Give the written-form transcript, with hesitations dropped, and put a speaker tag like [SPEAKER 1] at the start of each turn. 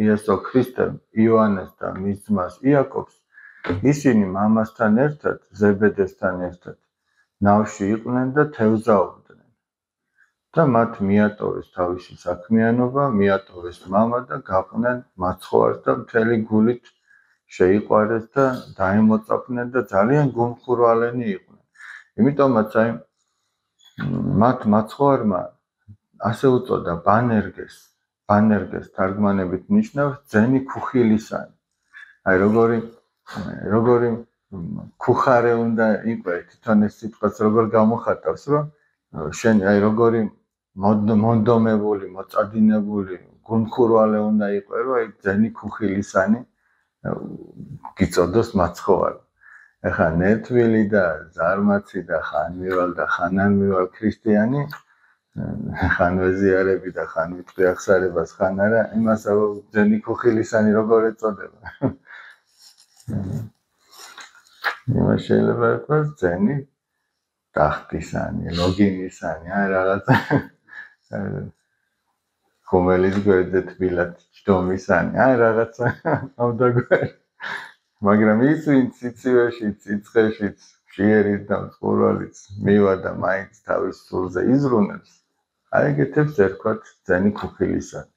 [SPEAKER 1] იესო ქრისტემ იოანეს და მის ძმას იაკობს, ისინი მამასთან ერთად, ზებედესთან ერთად ნავში იყვნენ და თევზაობდნენ. და მათ მიატოვეს თავისი საქმიანობა, მიატოვეს მამა და გაყვნენ მაცხოვარს და მთელი გულით შეიყვარეს და დაემოწაფნენ და ძალიან გულმხურვალენი იყვნენ. იმიტომაც აი მათ მაცხოვარმა ასე უწოდა ბანერგეს თარგმანებით ნიშნავს ძენი ქუხილისანი. აი როგორი ქუხარე უნდა იყოს, თვითონ ეს სიტყვაც როგორ გამოხატავს, რომ შენ აი როგორი მონდომებული, მოწადინებული, გულმხურვალე უნდა იყოს, რომ აი ძენი ქუხილისანი გიწოდოს მაცხოვარი. ეხლა ნერთვილი და ზარმაცი და ხანმივალ და ხანანმივალ ქრისტიანი ხან ვეზიარები და ხან ვიტყვი აღსარებას ხან არა, იმას ძენი ქუხილისანი როგორ ეწოდება. იმას შეიძლება ითქვას ძენი ტახტისანი, ლოგინისანი, აი რაღაცა ხომელის გვერდზე თბილად ჯდომისანი, აი რაღაცა ამდაგვარი. მაგრამ ის ვინც სიცივეში, ციცხეშიც, შიერით და მწყურვალიც მივა და მაინც თავის სულზე იზრუნებს, აი ეგეთებს ერქვათ ძენი ქუხილისანი.